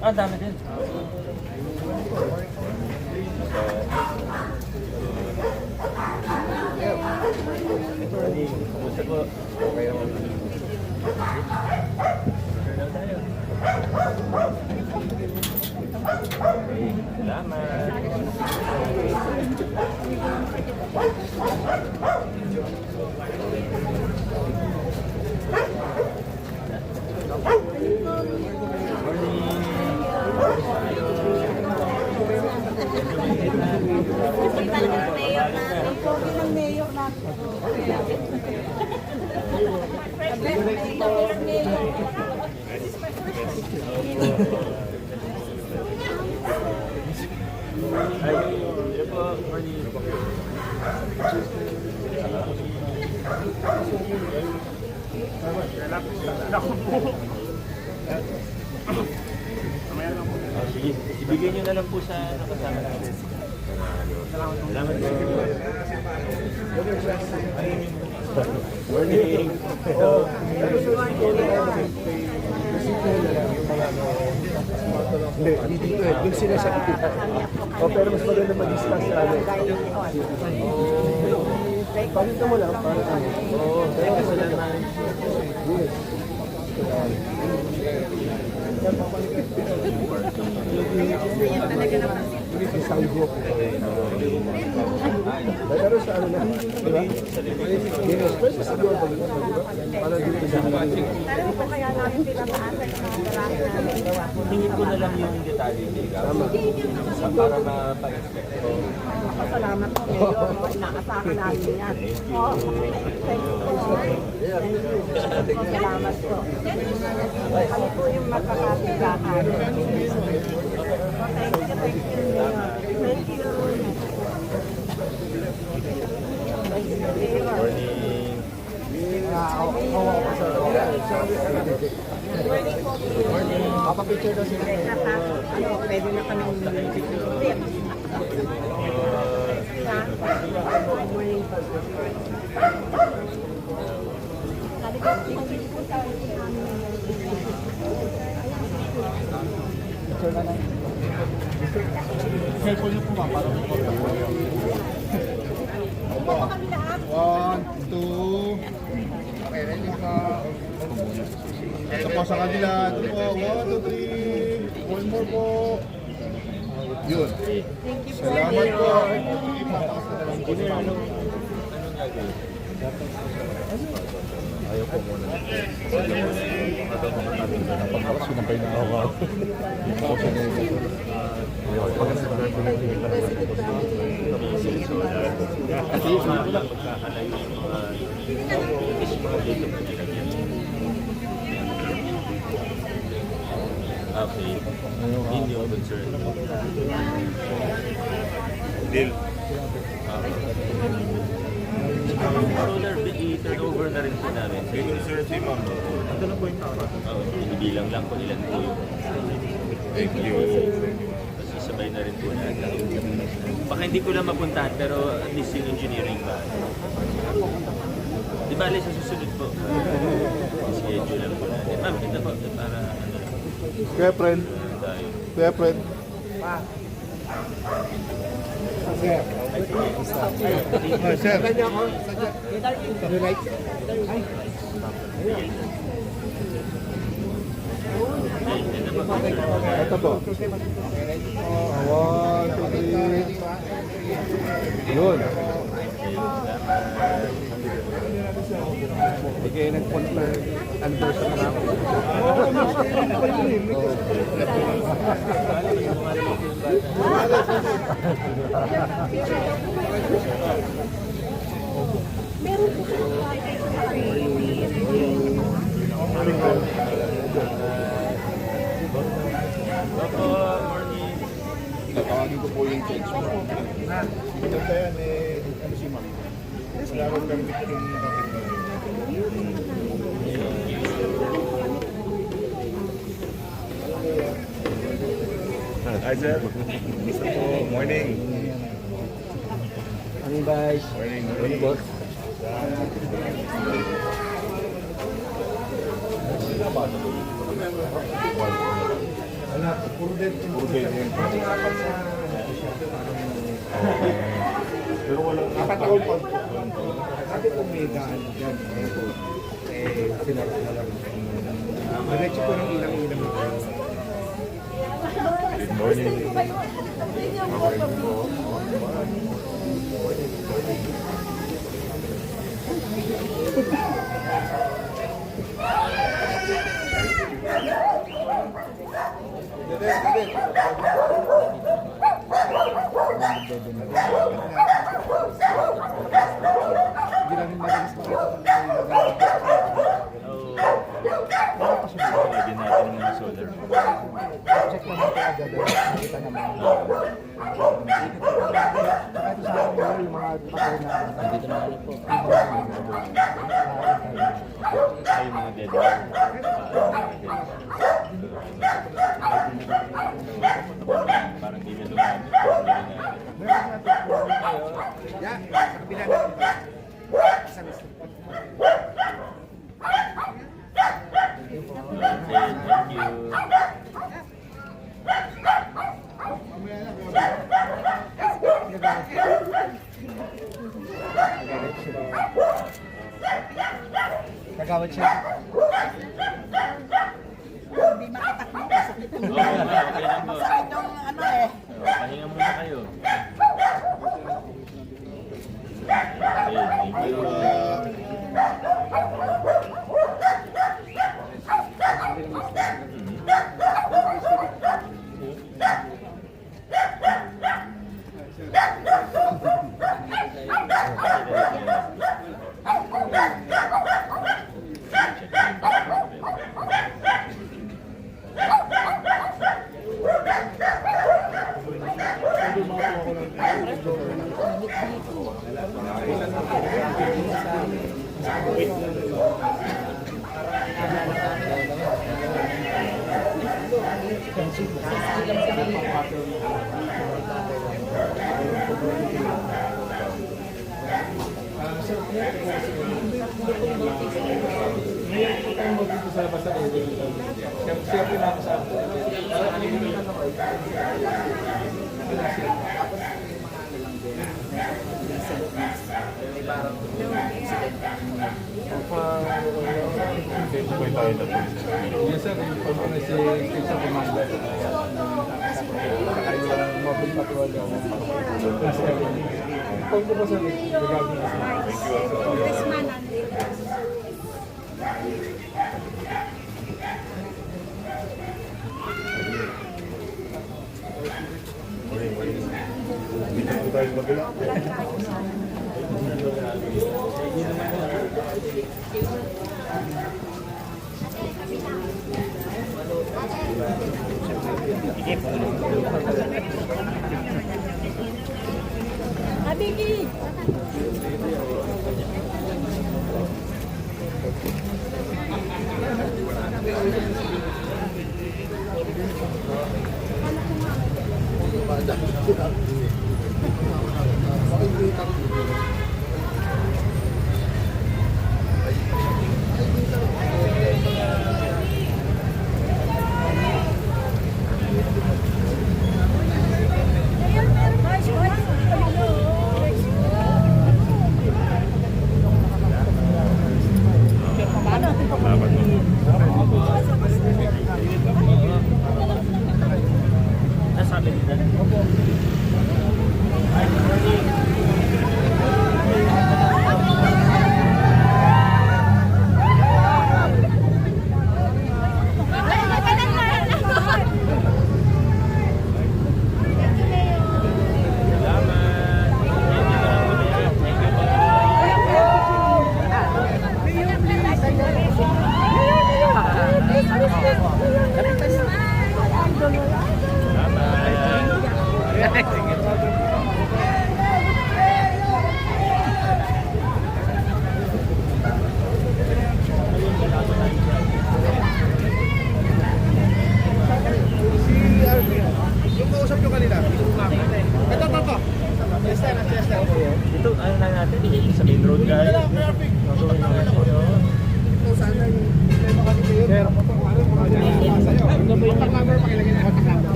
Ah, dami din. Kumusta po? Okay naman. Okay, salamat. Ay, yun po, morning. Sige, ibigay nyo na lang po sa kasama natin. Salamat po. Morning. Hindi dito eh. Doon sila sa kita. Pero mas maganda mag-discuss sa ano. Pakita mo lang para ano. Oo, thank you naman. Pero sa ano na, di ba? Yes, pero sa siguro pa rin, di ba? Para dito sa mga. Pero po kaya namin pinataasa yung mga darahan namin gawa po. Tingin ko na lang yung detalye. Para mapa-expect ko. Salamat po ngayon. Inaasahan namin yan. Oh, thank you po. Salamat po. Kami po yung magkakatigahan. Thank you. Thank you. Morning. Kapapicture daw sila. Ano, pwede na kami morning po. Cellphone niyo po ma, para po. 1, 2. Okay, ready ka. Ito po sa kanila. Ito po. 1, 2, 3. One more po. Yun. Salamat po. Ayaw po muna. Sinampay na ako. Kasi yung mga magkakalayo yung mga dito po nilagyan. Okay. Hindi yung concern. Deal. Solar, i-turnover na rin po namin. Bigyan ni Sir si Ma'am. Ito na po yung tama. Inibilang lang po ilan po yung. Thank you. Tapos isabay na rin po natin. Baka hindi ko lang mapuntahan pero at least yung engineering ba. Di ba alis sa susunod po? Schedule lang po natin. Ma'am, ito po para ano. Kaya friend. Tayo. Kaya friend. Sir. Kanya ako. Right. Ito po. 1, 2, 3. Yun. Hindi kayo nag-confirm anniversary na ako. Meron po Morning. Tatawagin ko po yung change mo. Ito kaya ano si Ma'am? Wala akong permit yung kapit mo. Hi sir. Gusto po. Morning. Morning guys. Morning. Morning boss. lahat. Puro dead. Puro dead yan. Pero walang Apat na all pod. Sabi ko may gaan dyan. Sinara na lang. Diretso ko ng ilang-ilang. Good morning. Hindi namin madalas makita kung may Lagyan natin ng mga solar. check naman ito agad. Nakita naman. Saka ito sa akin yung mga patay na. Dito na ano po. Ay, yung mga dead. Parang di na lumamit. Meron natin po. Yan, sa kabila natin. Sa list. Thank you. Nagawad siya. Hindi makatakbo. Masakit yung Okay lang po. masakit yung ano eh. Pahinga muna kayo. Okay, thank you. Tuloy tayo na po. Yes sir, yung pag-una si Station Commander. Saka yung mobile patrol. Pag po sir, gagawin na sila. This man nandito. Dito po tayo sa kabila. Habigi! Nasabi nila.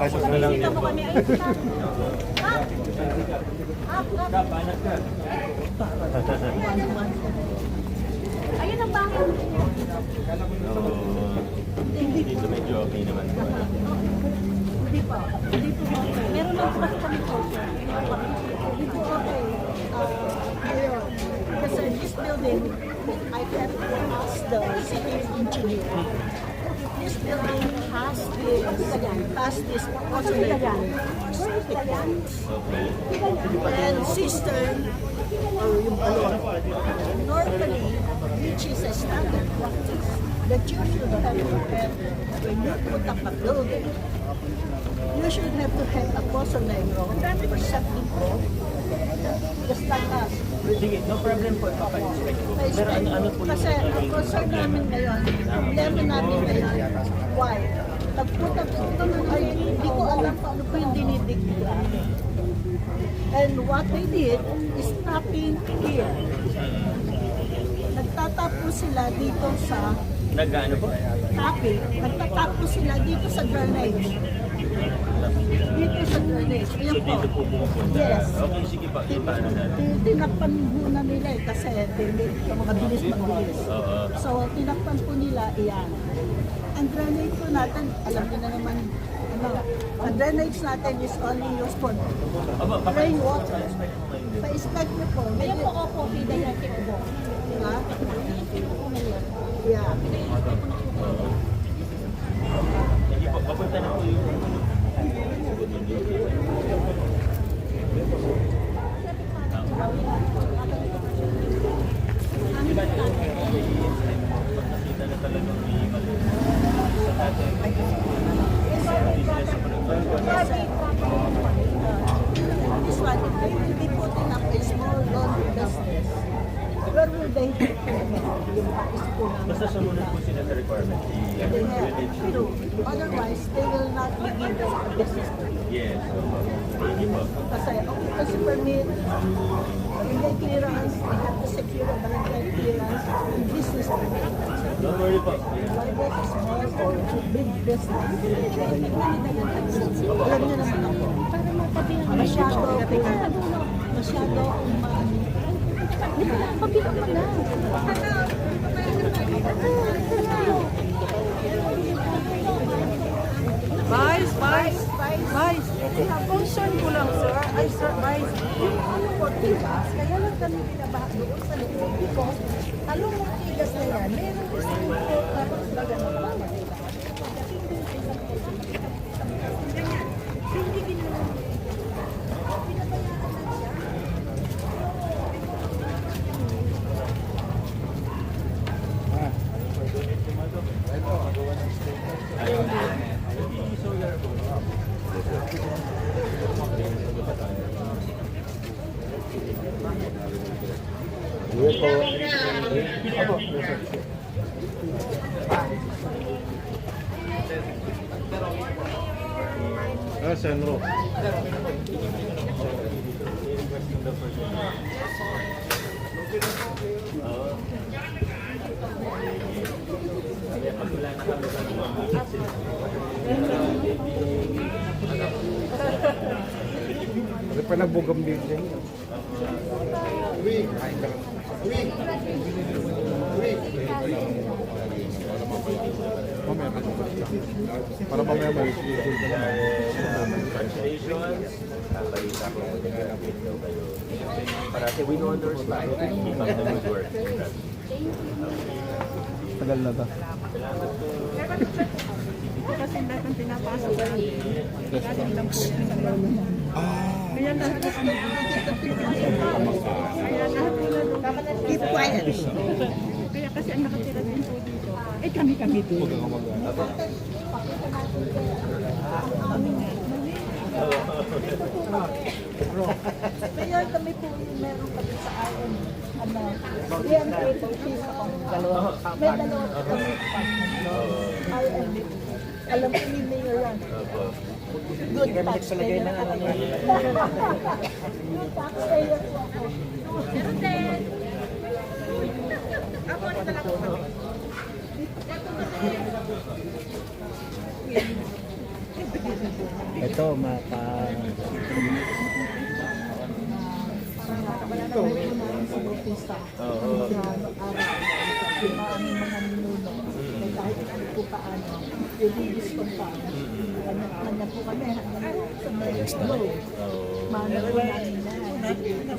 Bisita mo kami. Ayun sila. Ayun ang bahay. Dito medyo okay naman. Hindi pa. Hindi po okay. Meron lang po kasi kami po. Hindi po okay. Ngayon, kasi this building, I can ask the city engineer. This building has this and cistern or yung balon. Normally, which is a standard practice, that you should have to have when you put up a building. You should have to have a pozo negro for septic flow, just like us. Sige, no problem po. Papa-inspect ko. Pero ano po yung... Kasi ang concern namin ngayon, problema namin ngayon, why? Nagpunta ito ay hindi ko alam kung ano po yung dinidikta. And what they did is tapping here. Nagtatapos sila dito sa Nag-ano po? tapping. Nagtatapos sila dito sa drainage. Dito sa drainage. So Ayan po. dito po pumupunta. Yes. Okay, sige pa. Ipaano natin? Tinakpan muna nila eh, kasi mabilis. Oo. So, tinakpan po nila, iyan. Ang drainage po natin, alam niyo na naman, ang drainage natin is only used for rainwater. Pa-expect niyo po. Kaya po ako po, pinaya ko. Ha? Yeah. Sige po, papunta na po yung... Nakita na talagang may mali sa atin. This one, if they will be putting up a small laundry business, where will they put yung pais po namin? Basta sumunod po sila sa requirement. They have to. Otherwise, they will not be given a business permit. Yes. Sige po. Kasi occupancy permit, barangay clearance, they have to secure a barangay clearance, and business permit. Don't worry po. Whether it's small or big business. Alam niyo naman ako. Masyado umaano. Pabilang mo na. Vice, concern ko lang, sir. Ay, sir, Vice. Yung ano po, tigas, kaya lang kami binabaha doon sa loob. Because, talong mo tigas na yan, meron isang po, tapos baga na pala. Hindi ginawa. Ayun. I-solar po. Senro. Kasi pa nagbugambing din. Para mamaya may schedule ka na. Congratulations. Balita ko nag-graduate daw kayo. Parati win-wonders pa. Keep up the good work. Tagal na to. Kasi lahat ng pinapasok ko, galing lang po yan sa loob. Kaya lahat na Keep quiet. Kaya kasi ang nakatira din po dito. Eh kami din. Kaya kami po meron kami sa IM. Yan po fees ako. May dalawa po kami IM. Alam ko ni Mayor yan. Good taxpayer. Good taxpayer po ako. Meron din. Ako na talaga po. Ito, mapa... Oo. Yung aming mga ninuno, kahit po paano, religious ko pa. Kanya po kami hanggang sa may flow. Oo. Mana po namin na. Dati na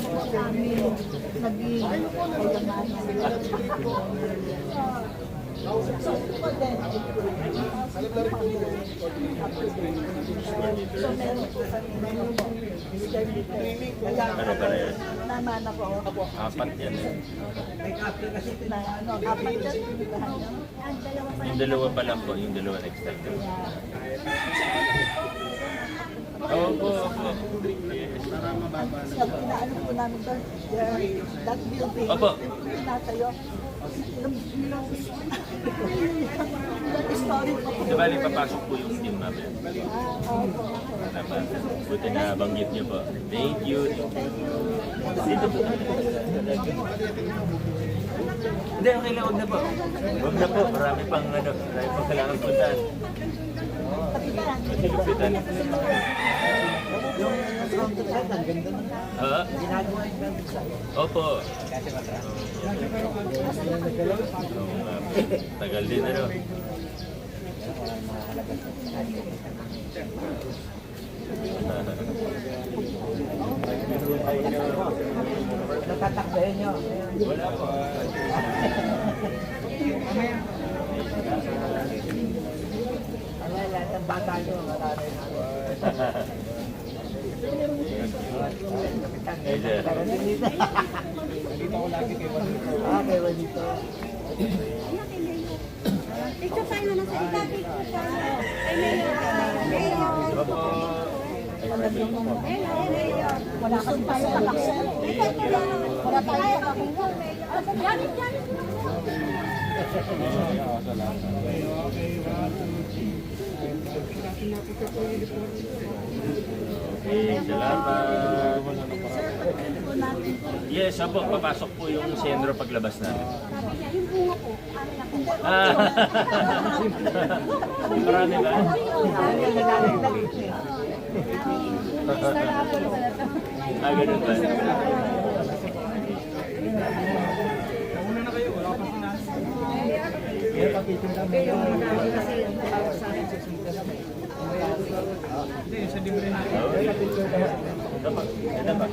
po kami naging kayamanan. So, then, so meron po kami, Ano ba yan? naman ako, Apat yan eh. na ano, apat na Yung dalawa pa lang po, yung dalawa next time. Opo, opo. Yes. Sa pinaano po namin doon, that building, Opo. tinatayo, ilang story po po. Di bali, papasok po yung team namin. Opo. Tama. Buti na banggit niyo po. Thank you. Dito po. Hindi, okay lang. Huwag na po. Huwag na po. Marami pang kailangan puntahan. Kapitan. Silupitan. Ha? Opo. Oo nga. Tagal din ano. Natatakbayan nyo. Wala po. Ang lahat ng bata nyo, marami na. Hey, sir. Dito ko lagi kay Juanito. Ah, kay Juanito. Picture tayo na nasa dati ko sa Opo. wala kasi tayo sa kaksen. Wala tayo sa kaksen. Okay, salamat. Yes, opo, papasok po yung sentro paglabas namin. Yung bunga ko, ano na po. Ah, marami ba? Ah, ganun ba? Ito ba? Ito ba?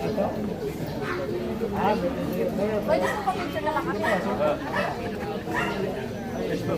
Pwede ko pa-picture na lang kami. Yes, po.